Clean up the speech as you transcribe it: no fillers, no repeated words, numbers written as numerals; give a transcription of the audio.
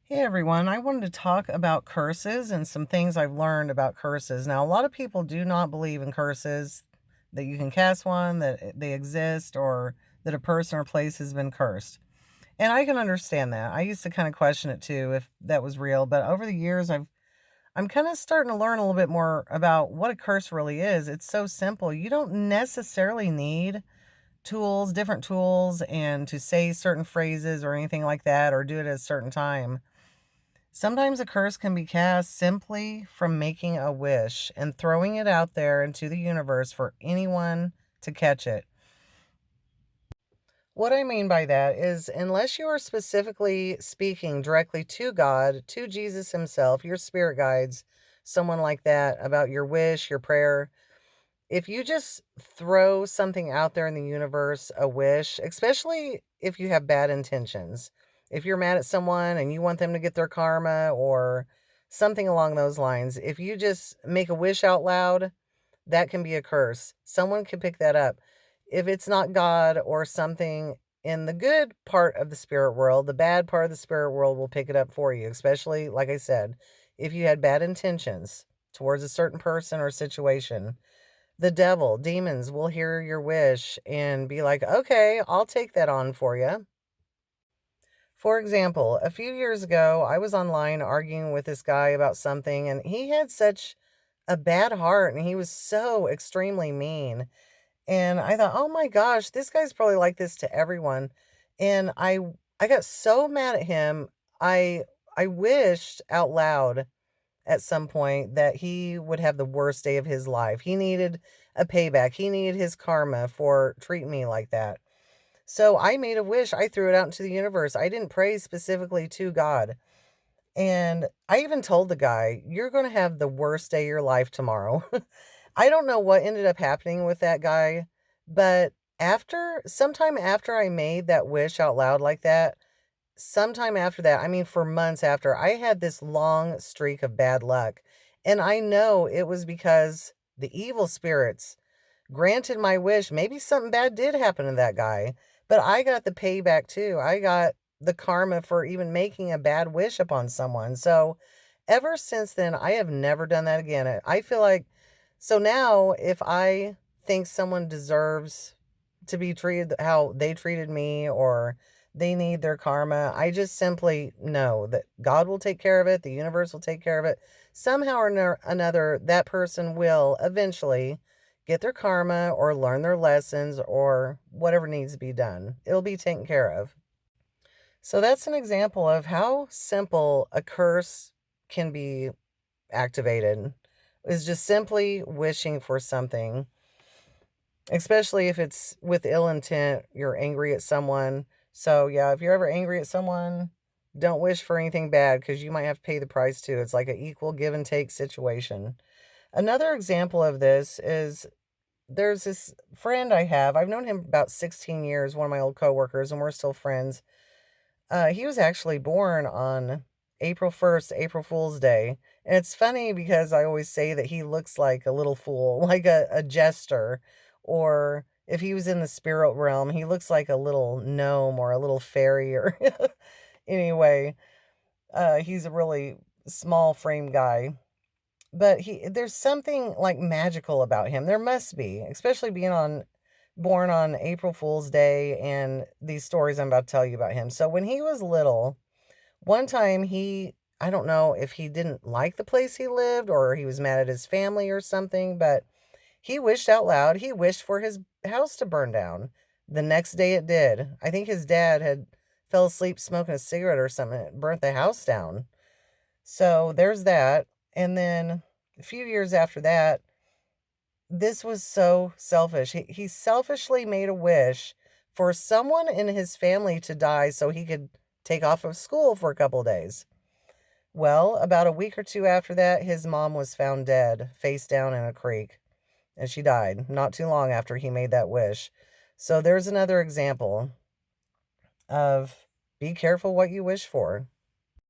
Hey everyone, I wanted to talk about curses and some things I've learned about curses. Now, a lot of people do not believe in curses, that you can cast one, that they exist, or that a person or place has been cursed. And I can understand that. I used to kind of question it too if that was real, but over the years I'm kind of starting to learn a little bit more about what a curse really is. It's so simple. You don't necessarily need tools, different tools, and to say certain phrases or anything like that, or do it at a certain time. Sometimes a curse can be cast simply from making a wish and throwing it out there into the universe for anyone to catch it. What I mean by that is, unless you are specifically speaking directly to God, to Jesus Himself, your spirit guides, someone like that, about your wish, your prayer, if you just throw something out there in the universe, a wish, especially if you have bad intentions, if you're mad at someone and you want them to get their karma or something along those lines, if you just make a wish out loud, that can be a curse. Someone can pick that up. If it's not God or something in the good part of the spirit world, the bad part of the spirit world will pick it up for you, especially, like I said, if you had bad intentions towards a certain person or situation. The devil, demons will hear your wish and be like, okay, I'll take that on for you. For example, a few years ago, I was online arguing with this guy about something, and he had such a bad heart and he was so extremely mean. And I thought, oh my gosh, this guy's probably like this to everyone. And I got so mad at him. I I wished out loud at some point that he would have the worst day of his life. He needed a payback. He needed his karma for treating me like that. So I made a wish. I threw it out into the universe. I didn't pray specifically to God. And I even told the guy, you're going to have the worst day of your life tomorrow. I don't know what ended up happening with that guy, but sometime after I made that wish out loud like that, sometime after that, I mean, for months after, I had this long streak of bad luck. And I know it was because the evil spirits granted my wish. Maybe something bad did happen to that guy, but I got the payback too. I got the karma for even making a bad wish upon someone. So ever since then, I have never done that again. I feel like, so now if I think someone deserves to be treated how they treated me or they need their karma, I just simply know that God will take care of it, the universe will take care of it. Somehow or another, that person will eventually get their karma or learn their lessons or whatever needs to be done. It'll be taken care of. So that's an example of how simple a curse can be activated, is just simply wishing for something, especially if it's with ill intent, you're angry at someone. So, yeah, if you're ever angry at someone, don't wish for anything bad because you might have to pay the price too. It's like an equal give and take situation. Another example of this is there's this friend I have. I've known him about 16 years, one of my old coworkers, and we're still friends. He was actually born on April 1st, April Fool's Day. And it's funny because I always say that he looks like a little fool, like a jester. Or if he was in the spirit realm, he looks like a little gnome or a little fairy or anyway, he's a really small frame guy. But there's something like magical about him. There must be, especially being born on April Fool's Day and these stories I'm about to tell you about him. So when he was little, one time I don't know if he didn't like the place he lived or he was mad at his family or something, but he wished out loud. He wished for his house to burn down. The next day it did. I think his dad had fell asleep smoking a cigarette or something. It burnt the house down. So there's that. And then a few years after that, this was so selfish. He selfishly made a wish for someone in his family to die so he could take off of school for a couple of days. Well, about a week or two after that, his mom was found dead, face down in a creek, and she died not too long after he made that wish. So there's another example of be careful what you wish for.